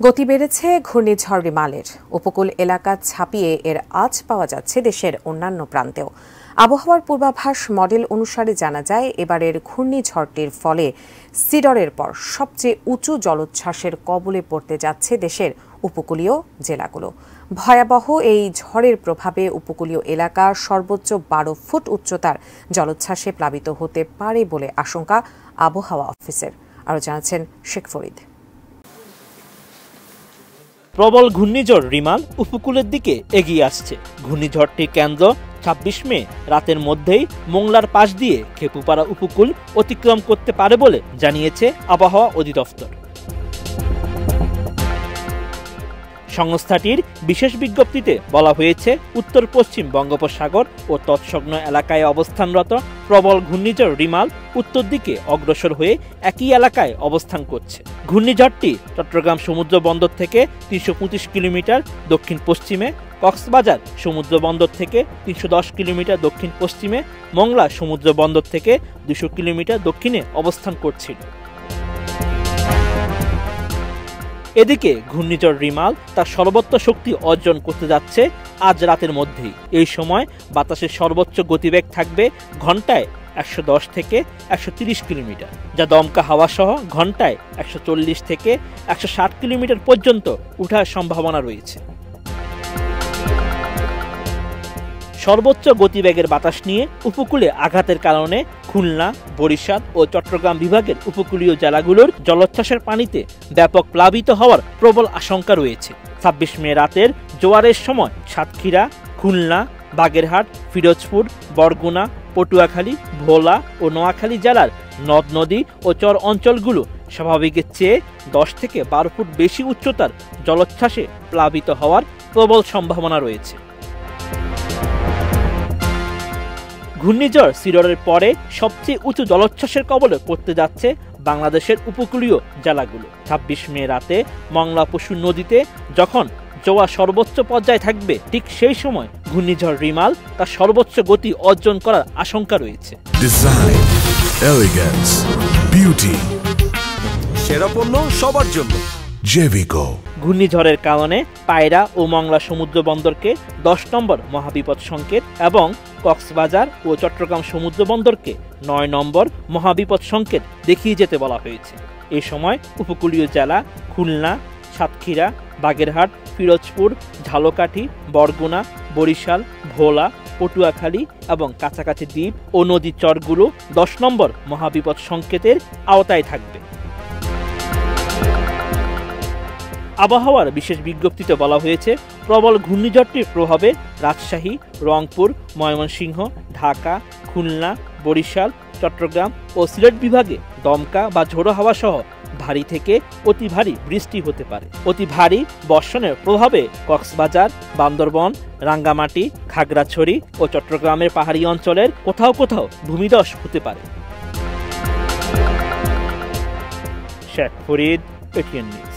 গতি বেড়েছে ঘূর্ণিঝড় রিমালের। উপকূল এলাকা ছাপিয়ে এর আঁচ পাওয়া যাচ্ছে দেশের অন্যান্য প্রান্তেও। আবহাওয়ার পূর্বাভাস মডেল অনুসারে জানা যায়, এবারের ঘূর্ণিঝড়টির ফলে সিডরের পর সবচেয়ে উঁচু জলোচ্ছ্বাসের কবলে পড়তে যাচ্ছে দেশের উপকূলীয় জেলাগুলো। ভয়াবহ এই ঝড়ের প্রভাবে উপকূলীয় এলাকা সর্বোচ্চ 12 ফুট উচ্চতার জলোচ্ছ্বাসে প্লাবিত হতে পারে বলে আশঙ্কা আবহাওয়া অফিসের। আরও জানাচ্ছেন শেখ ফরিদ। প্রবল ঘূর্ণিঝড় রিমাল উপকূলের দিকে এগিয়ে আসছে। ঘূর্ণিঝড়টির কেন্দ্র 26 মে রাতের মধ্যেই মোংলার পাশ দিয়ে খেপুপাড়া উপকূল অতিক্রম করতে পারে বলে জানিয়েছে আবহাওয়া অধিদপ্তর। সংস্থাটির বিশেষ বিজ্ঞপ্তিতে বলা হয়েছে, উত্তর পশ্চিম বঙ্গোপসাগর ও তৎসংলগ্ন এলাকায় অবস্থানরত প্রবল ঘূর্ণিঝড় রিমাল উত্তর দিকে অগ্রসর হয়ে একই এলাকায় অবস্থান করছে। ঘূর্ণিঝড়টি চট্টগ্রাম সমুদ্র বন্দর থেকে 325 কিলোমিটার দক্ষিণ পশ্চিমে, কক্সবাজার সমুদ্র বন্দর থেকে 310 কিলোমিটার দক্ষিণ পশ্চিমে, মংলা সমুদ্র বন্দর থেকে 200 কিলোমিটার দক্ষিণে অবস্থান করছিল। এদিকে ঘূর্ণিঝড় রিমাল তার সর্বোচ্চ শক্তি অর্জন করতে যাচ্ছে আজ রাতের মধ্যেই। এই সময় বাতাসের সর্বোচ্চ গতিবেগ থাকবে ঘন্টায় 110 থেকে 130 কিলোমিটার, যা দমকা হাওয়া সহ ঘন্টায় 140 থেকে 160 কিলোমিটার পর্যন্ত ওঠার সম্ভাবনা রয়েছে। সর্বোচ্চ গতিবেগের বাতাস নিয়ে উপকূলে আঘাতের কারণে খুলনা, বরিশাল ও চট্টগ্রাম বিভাগের উপকূলীয় জেলাগুলোর জলোচ্ছ্বাসের পানিতে ব্যাপক প্লাবিত হওয়ার প্রবল আশঙ্কা রয়েছে। 26 মে রাতের জোয়ারের সময় সাতক্ষীরা, খুলনা, বাগেরহাট, ফিরোজপুর, বরগুনা, পটুয়াখালী, ভোলা ও নোয়াখালী জেলার নদ নদী ও চর অঞ্চলগুলো স্বাভাবিকের চেয়ে 10 থেকে 12 ফুট বেশি উচ্চতার জলোচ্ছ্বাসে প্লাবিত হওয়ার প্রবল সম্ভাবনা রয়েছে। ঘূর্ণিঝড় সিডরের পরে সবচেয়ে উঁচু জলোচ্ছ্বাসের কবলে পড়তে যাচ্ছে বাংলাদেশের উপকূলীয় জেলাগুলো। 26 মে রাতে মংলা পশু নদীতে যখন জোয়ার সর্বোচ্চ পর্যায়ে থাকবে, ঠিক সেই সময় ঘূর্ণিঝড় রিমাল তার সর্বোচ্চ গতি অর্জন করার আশঙ্কা রয়েছে। ডিজাইন, এলিগেন্স, বিউটি, সেরা পণ্য সবার জন্য জেভিকো। ঘূর্ণিঝড়ের কারণে পায়রা ও মংলা সমুদ্র বন্দরকে 10 নম্বর মহাবিপদ সংকেত এবং কক্সবাজার ও চট্টগ্রাম সমুদ্র বন্দরকে 9 নম্বর মহাবিপদ সংকেত দেখিয়ে যেতে বলা হয়েছে। এই সময় উপকূলীয় জেলা খুলনা, সাতক্ষীরা, বাগেরহাট, ফিরোজপুর, ঝালকাঠি, বরগুনা, বরিশাল, ভোলা, পটুয়াখালী এবং কাছাকাছি দ্বীপ ও নদীর চরগুলো 10 নম্বর মহাবিপদ সংকেতের আওতায় থাকবে। আবহাওয়ার বিশেষ বিজ্ঞপ্তিতে বলা হয়েছে, প্রবল ঘূর্ণিঝড়টির প্রভাবে রাজশাহী, রংপুর, ময়মনসিংহ, ঢাকা, খুলনা, বরিশাল, চট্টগ্রাম ও সিলেট বিভাগে দমকা বা ঝোড়ো হাওয়া সহ ভারী থেকে অতি ভারী বৃষ্টি হতে পারে। অতি ভারী বর্ষণের প্রভাবে কক্সবাজার, বান্দরবন, রাঙ্গামাটি, খাগড়াছড়ি ও চট্টগ্রামের পাহাড়ি অঞ্চলের কোথাও কোথাও ভূমিধস হতে পারে। Sheikh Farid, ATN news.